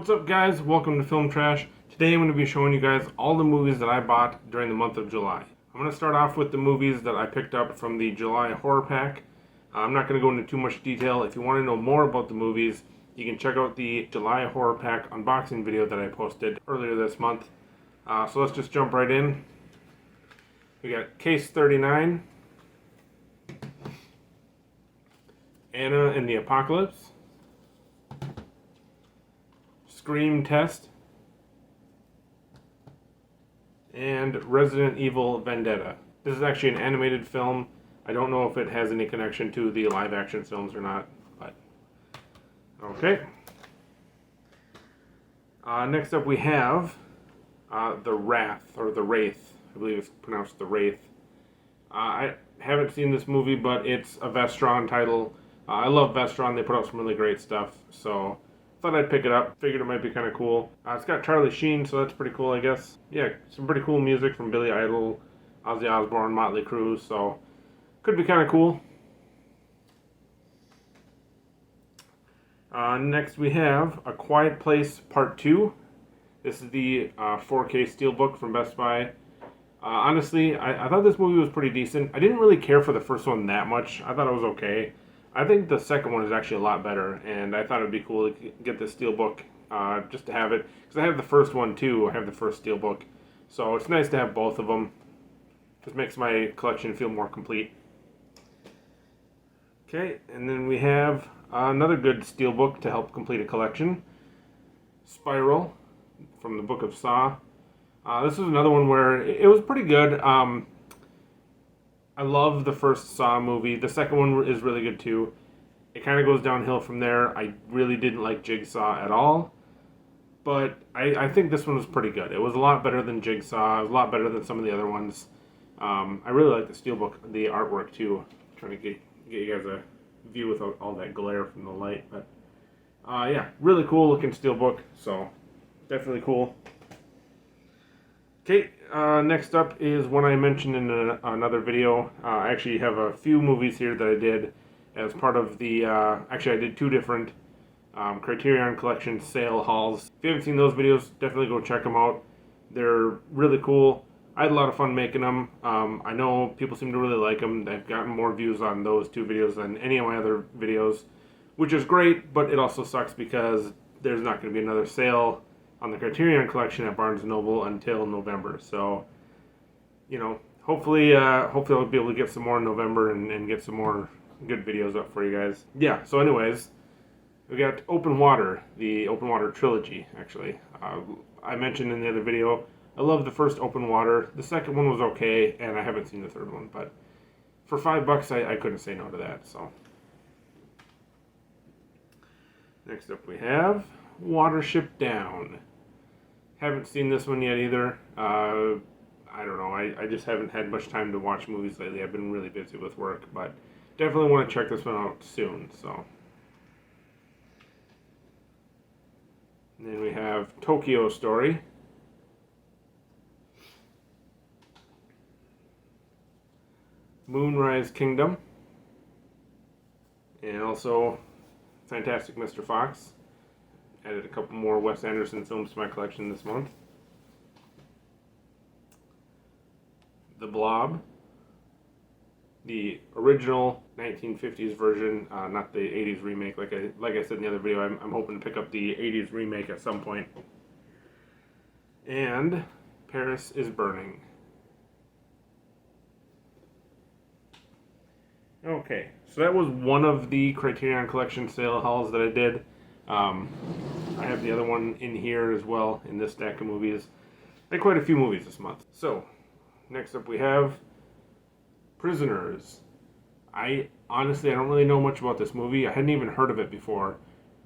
What's up, guys? Welcome to Film Trash. Today I'm going to be showing you guys all the movies that I bought during the month of July. I'm going to start off with the movies that I picked up from the July Horror Pack. I'm not going to go into too much detail. If you want to know more about the movies, you can check out the July Horror Pack unboxing video that I posted earlier this month. So let's just jump right in. We got Case 39, Anna and the Apocalypse, Scream Test, and Resident Evil Vendetta. This is actually an animated film. I don't know if it has any connection to the live action films or not, but okay. Next up we have The Wrath, or The Wraith. I believe it's pronounced The Wraith. I haven't seen this movie, but it's a Vestron title. I love Vestron. They put out some really great stuff, so thought I'd pick it up. Figured it might be kind of cool. It's got Charlie Sheen, so that's pretty cool, I guess. Yeah, some pretty cool music from Billy Idol, Ozzy Osbourne, Motley Crue, so could be kind of cool. Next we have A Quiet Place Part 2. This is the 4K Steelbook from Best Buy. Honestly, I thought this movie was pretty decent. I didn't really care for the first one that much. I thought it was okay. I think the second one is actually a lot better, and I thought it would be cool to get the Steelbook just to have it. Because I have the first one too. I have the first Steelbook. So it's nice to have both of them. Just makes my collection feel more complete. Okay, and then we have another good Steelbook to help complete a collection. Spiral, from the Book of Saw. This is another one where it was pretty good. I love the first Saw movie. The second one is really good too. It kind of goes downhill from there. I really didn't like Jigsaw at all. But I think this one was pretty good. It was a lot better than Jigsaw. It was a lot better than some of the other ones. I really like the Steelbook, the artwork too. I'm trying to get you guys a view without all that glare from the light. But yeah, really cool looking Steelbook. So definitely cool. Okay, next up is one I mentioned in another video. I actually have a few movies here that I did as part of the, actually I did two different Criterion Collection sale hauls. If you haven't seen those videos, definitely go check them out. They're really cool. I had a lot of fun making them. I know people seem to really like them. I've gotten more views on those two videos than any of my other videos, which is great, but it also sucks because there's not going to be another sale on the Criterion Collection at Barnes & Noble until November. So, you know, hopefully I'll be able to get some more in November and get some more good videos up for you guys. Yeah, so anyways, we got Open Water, the Open Water trilogy, actually. I mentioned in the other video, I love the first Open Water. The second one was okay, and I haven't seen the third one, but for $5, I couldn't say no to that, so. Next up we have Watership Down. Haven't seen this one yet either. I don't know. I just haven't had much time to watch movies lately. I've been really busy with work, but definitely want to check this one out soon. So, and then we have Tokyo Story, Moonrise Kingdom, and also Fantastic Mr. Fox. Added a couple more Wes Anderson films to my collection this month. The Blob, the original 1950s version, not the 80s remake. Like I said in the other video, I'm hoping to pick up the 80s remake at some point. And Paris is Burning. Okay, so that was one of the Criterion Collection sale hauls that I did. I have the other one in here as well, in this stack of movies. I had quite a few movies this month. So, next up we have Prisoners. Honestly, I don't really know much about this movie. I hadn't even heard of it before.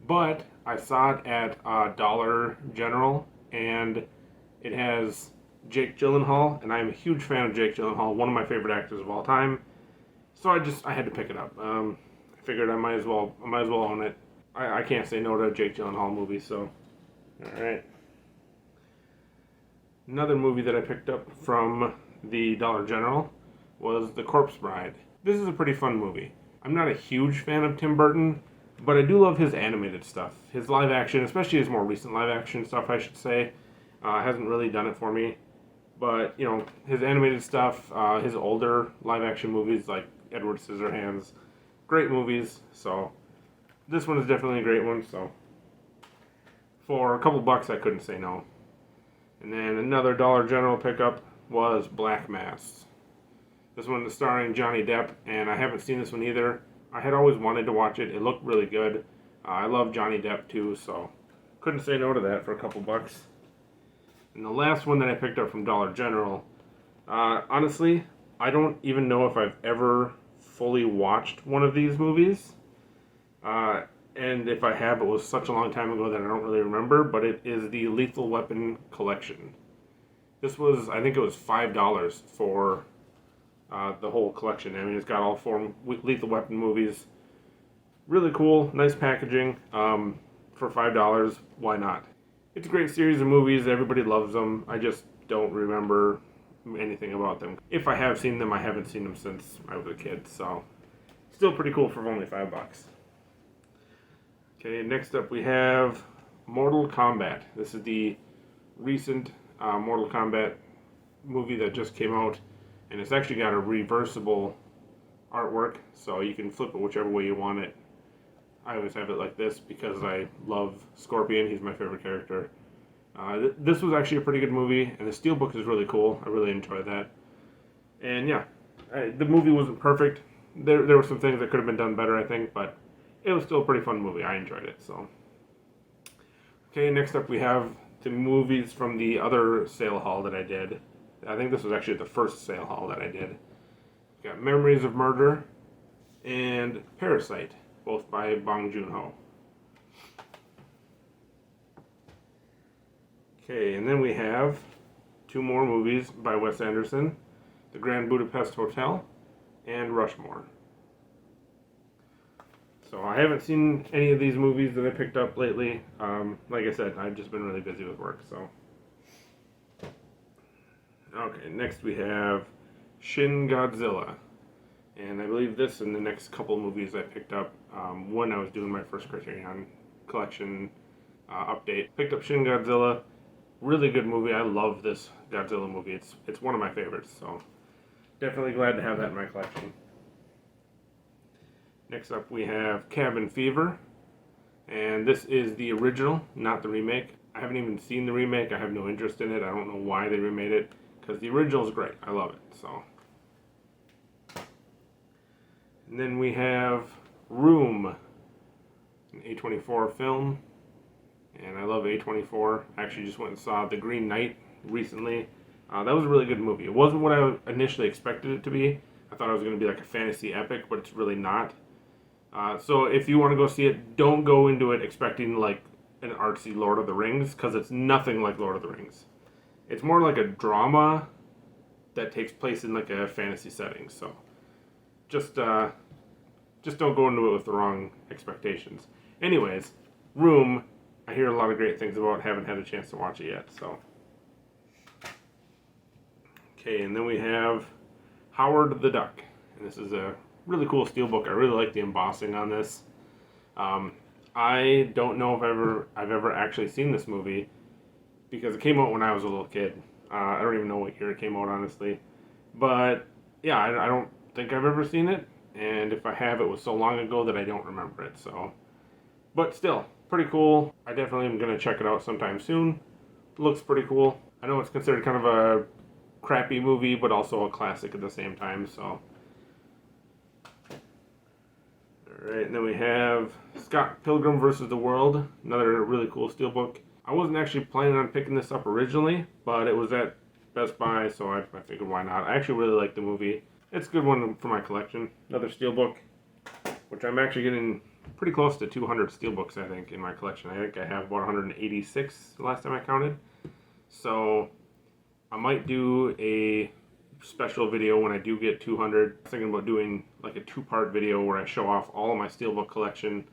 But I saw it at Dollar General, and it has Jake Gyllenhaal, and I'm a huge fan of Jake Gyllenhaal, one of my favorite actors of all time. So I had to pick it up. I figured I might as well own it. I can't say no to a Jake Gyllenhaal movie, so, alright. Another movie that I picked up from the Dollar General was The Corpse Bride. This is a pretty fun movie. I'm not a huge fan of Tim Burton. But I do love his animated stuff. His live action, especially his more recent live action stuff, I should say, hasn't really done it for me. But, you know, his animated stuff, his older live action movies like Edward Scissorhands, great movies. So this one is definitely a great one. So for a couple bucks, I couldn't say no. And then another Dollar General pickup was Black Mass. This one is starring Johnny Depp, and I haven't seen this one either. I had always wanted to watch it. It looked really good. I love Johnny Depp too, so couldn't say no to that for a couple bucks. And the last one that I picked up from Dollar General, honestly, I don't even know if I've ever fully watched one of these movies. And if I have, it was such a long time ago that I don't really remember, but it is the Lethal Weapon collection. This was, I think it was $5 for the whole collection. I mean, it's got all 4 Lethal Weapon movies. Really cool, nice packaging. For $5, why not? It's a great series of movies. Everybody loves them. I just don't remember anything about them. If I have seen them, I haven't seen them since I was a kid. So, still pretty cool for only $5. Okay, next up we have Mortal Kombat. This is the recent Mortal Kombat movie that just came out, and it's actually got a reversible artwork, so you can flip it whichever way you want it. I always have it like this because I love Scorpion. He's my favorite character. This was actually a pretty good movie, and the steelbook is really cool. I really enjoyed that. And yeah, the movie wasn't perfect. There were some things that could have been done better, I think, but it was still a pretty fun movie. I enjoyed it. So, okay, next up we have the movies from the other sale haul that I did. I think this was actually the first sale haul that I did. We got Memories of Murder and Parasite, both by Bong Joon-ho. Okay, and then we have 2 more movies by Wes Anderson, The Grand Budapest Hotel and Rushmore. So I haven't seen any of these movies that I picked up lately. Like I said, I've just been really busy with work, so. Okay, next we have Shin Godzilla. And I believe this and the next couple movies I picked up when I was doing my first Criterion collection update. Picked up Shin Godzilla. Really good movie. I love this Godzilla movie. It's one of my favorites, so definitely glad to have that in my collection. Next up we have Cabin Fever, and this is the original, not the remake. I haven't even seen the remake. I have no interest in it. I don't know why they remade it, because the original is great. I love it. So, and then we have Room, an A24 film, and I love A24. I actually just went and saw The Green Knight recently. That was a really good movie. It wasn't what I initially expected it to be. I thought it was going to be like a fantasy epic, but it's really not. So if you want to go see it, don't go into it expecting like an artsy Lord of the Rings, because it's nothing like Lord of the Rings. It's more like a drama that takes place in like a fantasy setting. So just don't go into it with the wrong expectations. Anyways, Room, I hear a lot of great things about. Haven't had a chance to watch it yet. So okay, and then we have Howard the Duck, and this is a really cool steelbook. I really like the embossing on this. I don't know if I've ever actually seen this movie, because it came out when I was a little kid. I don't even know what year it came out, honestly. But yeah, I don't think I've ever seen it, and if I have, it was so long ago that I don't remember it. So, but still, pretty cool. I definitely am gonna check it out sometime soon. It looks pretty cool. I know it's considered kind of a crappy movie, but also a classic at the same time. So. Alright, and then we have Scott Pilgrim vs. the World, another really cool steelbook. I wasn't actually planning on picking this up originally, but it was at Best Buy, so I figured why not. I actually really like the movie. It's a good one for my collection. Another steelbook, which I'm actually getting pretty close to 200 steelbooks, I think, in my collection. I think I have about 186 the last time I counted. So I might do a special video when I do get 200. I'm thinking about doing like a 2-part video where I show off all of my steelbook collection,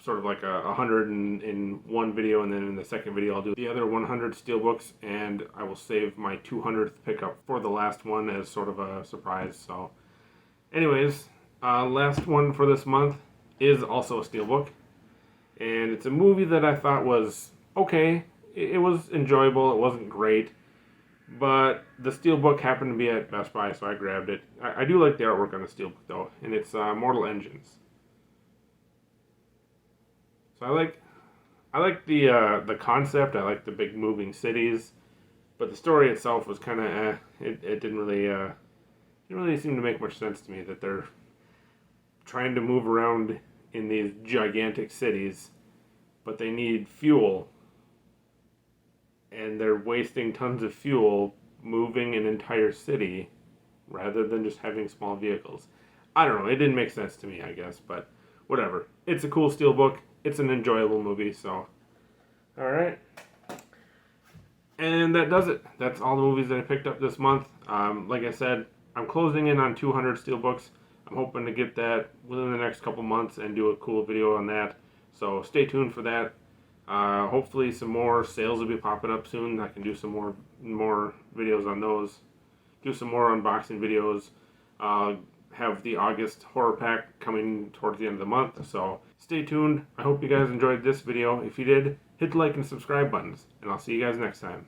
sort of like a 100 in one video, and then in the second video I'll do the other 100 steelbooks, and I will save my 200th pickup for the last one as sort of a surprise. So anyways, last one for this month, is also a steelbook, and it's a movie that I thought was okay. It was enjoyable. It wasn't great, but the steelbook happened to be at Best Buy, so I grabbed it. I do like the artwork on the steelbook though, and it's Mortal Engines. So I like the concept. I like the big moving cities, but the story itself was kind of it didn't really seem to make much sense to me that they're trying to move around in these gigantic cities, but they need fuel, and they're wasting tons of fuel moving an entire city rather than just having small vehicles. I don't know. It didn't make sense to me, I guess, but whatever. It's a cool steelbook. It's an enjoyable movie, so. Alright. And that does it. That's all the movies that I picked up this month. Like I said, I'm closing in on 200 steelbooks. I'm hoping to get that within the next couple months and do a cool video on that. So stay tuned for that. Hopefully some more sales will be popping up soon. I can do some more videos on those. Do some more unboxing videos. Have the August horror pack coming towards the end of the month. So stay tuned. I hope you guys enjoyed this video. If you did, hit the like and subscribe buttons. And I'll see you guys next time.